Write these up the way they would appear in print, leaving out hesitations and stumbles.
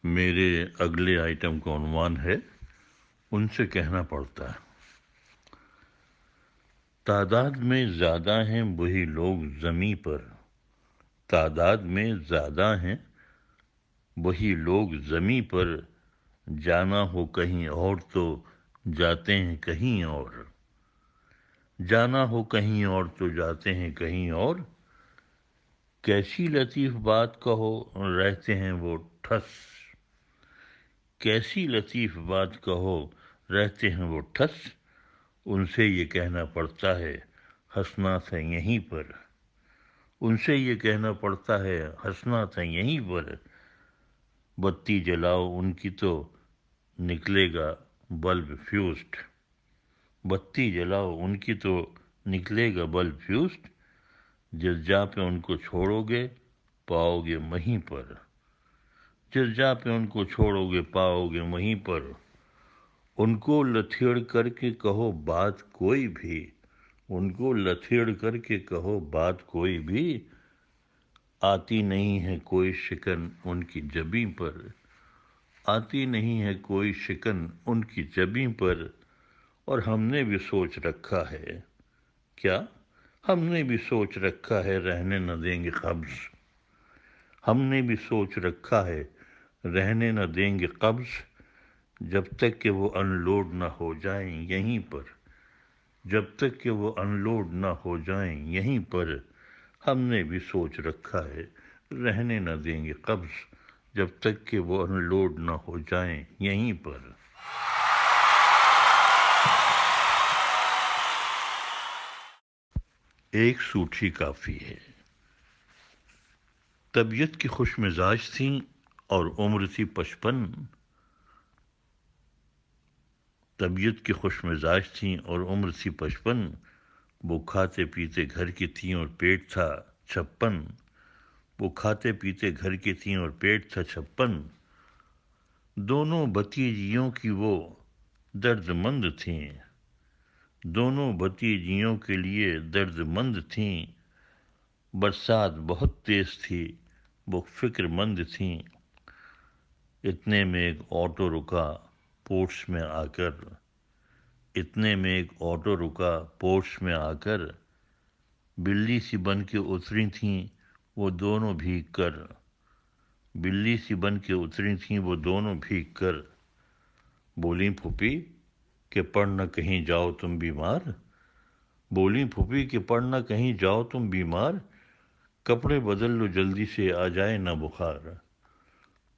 میرے اگلے آئٹم کا عنوان ہے ان سے کہنا پڑتا ہے۔ تعداد میں زیادہ ہیں وہی لوگ زمیں پر، تعداد میں زیادہ ہیں وہی لوگ زمیں پر، جانا ہو کہیں اور تو جاتے ہیں کہیں اور، جانا ہو کہیں اور تو جاتے ہیں کہیں اور، کیسی لطیف بات کہو رہتے ہیں وہ ٹھس، کیسی لطیف بات کہو رہتے ہیں وہ ٹھس، ان سے یہ کہنا پڑتا ہے ہنسنا تھا یہیں پر، ان سے یہ کہنا پڑتا ہے ہنسنا تھا یہیں پر، بتی جلاؤ ان کی تو نکلے گا بلب فیوزڈ، بتی جلاؤ ان کی تو نکلے گا بلب فیوزڈ، جس جا پہ ان کو چھوڑو گے پاؤ گے وہیں پر، جس جا پہ ان کو چھوڑو گے پاؤ گے وہیں پر، ان کو لتھیڑ کر کے کہو بات کوئی بھی، ان کو لتھیڑ کر کے کہو بات کوئی بھی، آتی نہیں ہے کوئی شکن ان کی جبیں پر، آتی نہیں ہے کوئی شکن ان کی جبیں پر، اور ہم نے بھی سوچ رکھا ہے، کیا ہم نے بھی سوچ رکھا ہے رہنے نہ دیں گے قبض، ہم نے بھی سوچ رکھا ہے رہنے نہ دیں گے قبض، جب تک کہ وہ ان لوڈ نہ ہو جائیں یہیں پر، جب تک کہ وہ ان لوڈ نہ ہو جائیں یہیں پر، ہم نے بھی سوچ رکھا ہے رہنے نہ دیں گے قبض، جب تک کہ وہ ان لوڈ نہ ہو جائیں یہیں پر۔ ایک سوٹھی کافی ہے۔ طبیعت کی خوش مزاج تھیں اور عمر تھی 55، طبیعت کی خوش مزاج تھیں اور عمر تھی 55، وہ کھاتے پیتے گھر کی تھیں اور پیٹ تھا 56، وہ کھاتے پیتے گھر کی تھیں اور پیٹ تھا 56، دونوں بھتیجیوں کی وہ درد مند تھیں، دونوں بھتیجیوں کے لیے درد مند تھیں، برسات بہت تیز تھی وہ فکر مند تھیں، اتنے میں ایک آٹو رکا پورش میں آ کر، اتنے میں ایک آٹو رکا پورش میں آ کر، بلی سی بن کے اتری تھیں وہ دونوں بھیگ کر، بلی سی بن کے اتری تھیں وہ دونوں بھیگ کر، بولیں پھوپھی کہ پڑ نہ کہیں جاؤ تم بیمار، بولیں پھوپھی کہ پڑ نہ کہیں جاؤ تم بیمار، کپڑے بدل لو جلدی سے آ جائے نہ بخار،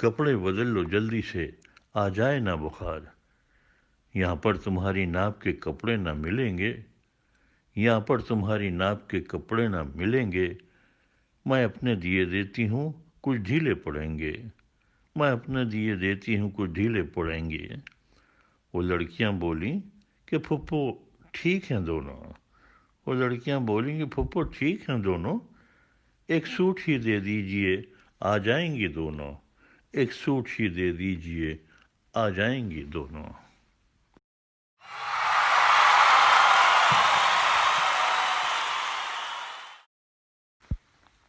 کپڑے بدل لو جلدی سے آ جائے نہ بخار، یہاں پر تمہاری ناپ کے کپڑے نہ ملیں گے، یہاں پر تمہاری ناپ کے کپڑے نہ ملیں گے، میں اپنے دیے دیتی ہوں کچھ ڈھیلے پڑیں گے، میں اپنے دیے دیتی ہوں کچھ ڈھیلے پڑیں گے، وہ لڑکیاں بولیں کہ پھپھو ٹھیک ہیں دونوں، وہ لڑکیاں بولیں کہ پھپھو ٹھیک ہیں دونوں، ایک سوٹ ہی دے دیجئے آ جائیں گی دونوں، ایک سوٹ ہی دے دیجئے آ جائیں گی دونوں۔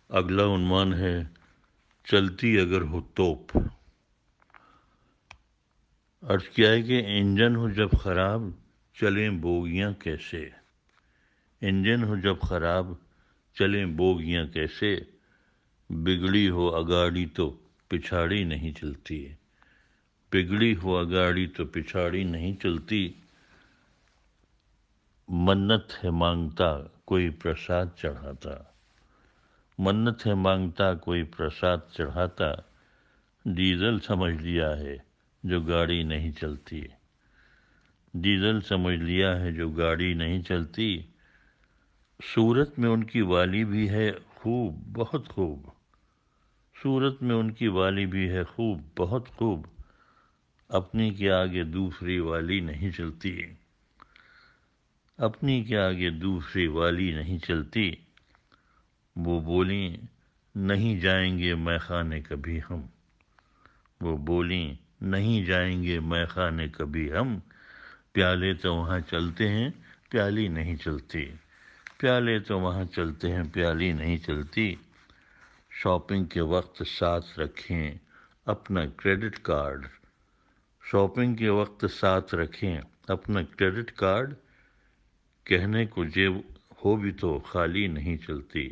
اگلا عنوان ہے چلتی اگر ہو توپ۔ عرض کیا ہے کہ انجن ہو جب خراب چلیں بوگیاں کیسے، انجن ہو جب خراب چلیں بوگیاں کیسے، بگڑی ہو اگاڑی تو پچھاڑی نہیں چلتی، بگڑی ہو اگاڑی تو پچھاڑی نہیں چلتی، منت ہے مانگتا کوئی پرساد چڑھاتا، منت ہے مانگتا کوئی پرساد چڑھاتا، ڈیزل سمجھ لیا ہے جو گاڑی نہیں چلتی، ڈیزل سمجھ لیا ہے جو گاڑی نہیں چلتی، صورت میں ان کی والی بھی ہے خوب بہت خوب، صورت میں ان کی والی بھی ہے خوب بہت خوب، اپنی کے آگے دوسری والی نہیں چلتی، اپنی کے آگے دوسری والی نہیں چلتی، وہ بولیں نہیں جائیں گے مے خانے کبھی ہم، وہ بولیں نہیں جائیں گے مے خانے کبھی ہم، پیالے تو وہاں چلتے ہیں پیالی نہیں چلتی، پیالے تو وہاں چلتے ہیں پیالی نہیں چلتی، شاپنگ کے وقت ساتھ رکھیں اپنا کریڈٹ کارڈ شاپنگ کے وقت ساتھ رکھیں، اپنا کریڈٹ کارڈ، کہنے کو جیب ہو بھی تو خالی نہیں چلتی،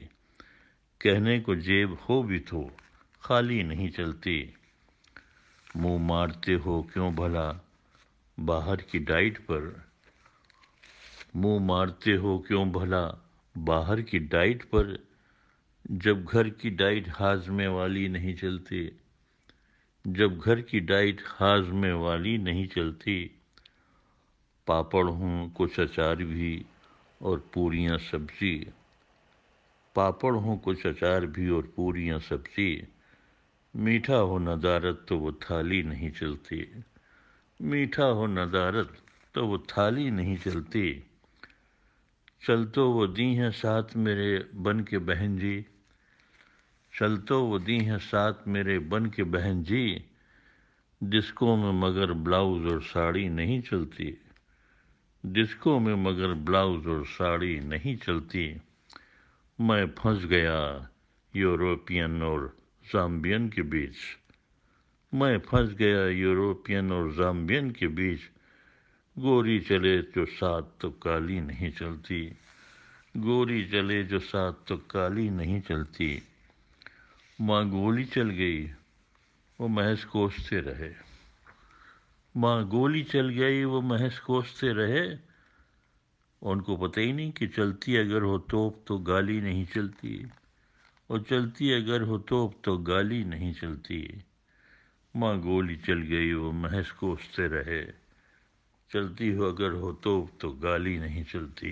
کہنے کو جیب ہو بھی تو خالی نہیں چلتی، منہ مارتے ہو کیوں بھلا باہر کی ڈائٹ پر، منہ مارتے ہو کیوں بھلا باہر کی ڈائٹ پر، جب گھر کی ڈائٹ ہاضمے والی نہیں چلتی، جب گھر کی ڈائٹ ہاضمے والی نہیں چلتی، پاپڑ ہوں کچھ اچار بھی اور پوریاں سبزی، پاپڑ ہوں کچھ اچار بھی اور پوریاں سبزی، میٹھا ہو ندارت تو وہ تھالی نہیں چلتی، میٹھا ہو ندارت تو وہ تھالی نہیں چلتی، چل تو وہ دی ہیں ساتھ میرے بن کے بہن جی، چل تو وہ دی ہیں ساتھ میرے بن کے بہن جی، ڈسکو میں مگر بلاؤز اور ساڑی نہیں چلتی، ڈسکو میں مگر بلاؤز اور ساڑی نہیں چلتی، میں پھنس گیا یوروپین اور زامبین کے بیچ، میں پھنس گیا یوروپین اور زامبین کے بیچ، گوری چلے جو ساتھ تو کالی نہیں چلتی، گوری چلے جو ساتھ تو کالی نہیں چلتی، ماں گولی چل گئی وہ محض کوستے رہے، ماں گولی چل گئی وہ محض کوستے رہے، ان کو پتہ ہی نہیں کہ چلتی اگر ہو توپ تو گالی نہیں چلتی، اور چلتی اگر ہو توپ تو گالی نہیں چلتی، ماں گولی چل گئی وہ محض کوستے رہے، چلتی ہو اگر ہو توپ تو گالی نہیں چلتی۔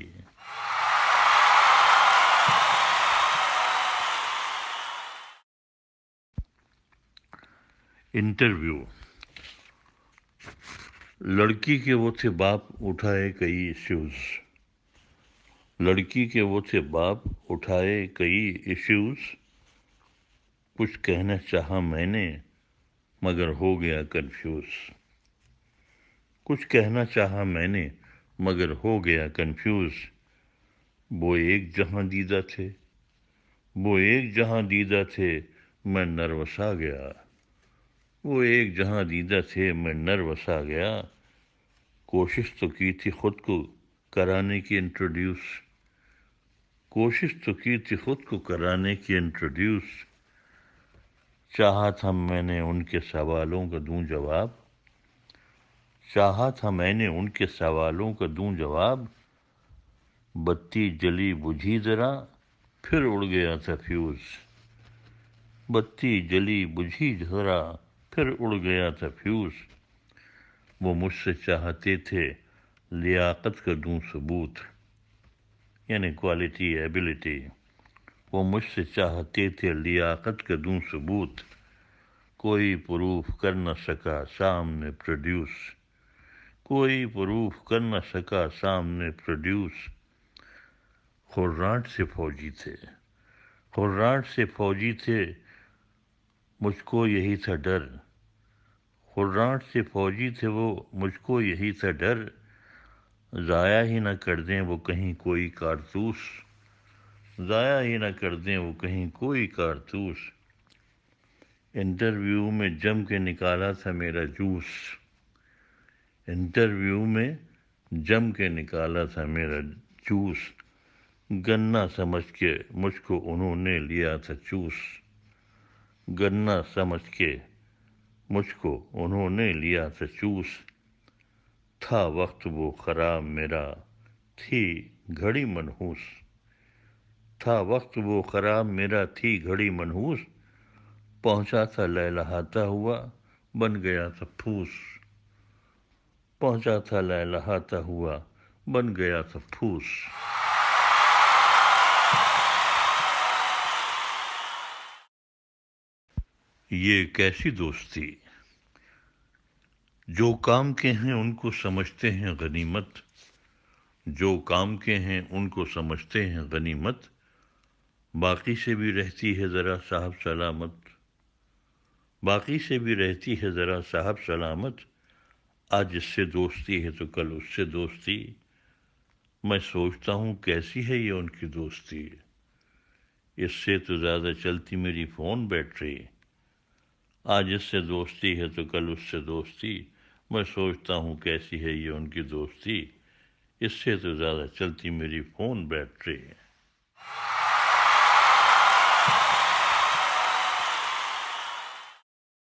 انٹرویو۔ لڑکی کے وہ تھے باپ اٹھائے کئی ایشوز، لڑکی کے وہ تھے باپ اٹھائے کئی ایشوز، کچھ کہنا چاہا میں نے مگر ہو گیا کنفیوز، کچھ کہنا چاہا میں نے مگر ہو گیا کنفیوز، وہ ایک جہاں دیدہ تھے، وہ ایک جہاں دیدہ تھے، میں نروس آ گیا، وہ ایک جہاں دیدہ تھے، میں نروس آ گیا، کوشش تو کی تھی خود کو کرانے کی انٹروڈیوس، کوشش تو کی تھی خود کو کرانے کی انٹروڈیوس، چاہا تھا میں نے ان کے سوالوں کا دوں جواب، چاہا تھا میں نے ان کے سوالوں کا دوں جواب، بتی جلی بجھی ذرا پھر اڑ گیا تھا فیوز، بتی جلی بجھی ذرا پھر اڑ گیا تھا فیوز، وہ مجھ سے چاہتے تھے لیاقت کا دوں ثبوت، یعنی کوالٹی ایبلٹی، وہ مجھ سے چاہتے تھے لیاقت کا دوں ثبوت، کوئی پروف کر نہ سکا سامنے پروڈیوس، کوئی پروف کر نہ سکا سامنے پروڈیوس، خراٹ سے فوجی تھے، خراٹ سے فوجی تھے، مجھ کو یہی تھا ڈر، خراٹ سے فوجی تھے وہ، مجھ کو یہی تھا ڈر، ضائع ہی نہ کر دیں وہ کہیں کوئی کارتوس، ضائع ہی نہ کر دیں وہ کہیں کوئی کارتوس، انٹرویو میں جم کے نکالا تھا میرا جوس، انٹرویو میں جم کے نکالا تھا میرا جوس، گنا سمجھ کے مجھ کو انہوں نے لیا تھا چوس، گنا سمجھ کے مجھ کو انہوں نے لیا تھا چوس، تھا وقت وہ خراب میرا تھی گھڑی منحوس، تھا وقت وہ خراب میرا تھی گھڑی منحوس، پہنچا تھا لہلہاتا ہوا بن گیا تھا پھوس، پہنچا تھا لہلہاتا ہوا بن گیا تھا پھوس۔ یہ کیسی دوستی، جو کام کے ہیں ان کو سمجھتے ہیں غنیمت، جو کام کے ہیں ان کو سمجھتے ہیں غنیمت، باقی سے بھی رہتی ہے ذرا صاحب سلامت، باقی سے بھی رہتی ہے ذرا صاحب سلامت، آج اس سے دوستی ہے تو کل اس سے دوستی، میں سوچتا ہوں کیسی ہے یہ ان کی دوستی، اس سے تو زیادہ چلتی میری فون بیٹری، آج اس سے دوستی ہے تو کل اس سے دوستی، میں سوچتا ہوں کیسی ہے یہ ان کی دوستی، اس سے تو زیادہ چلتی میری فون بیٹری۔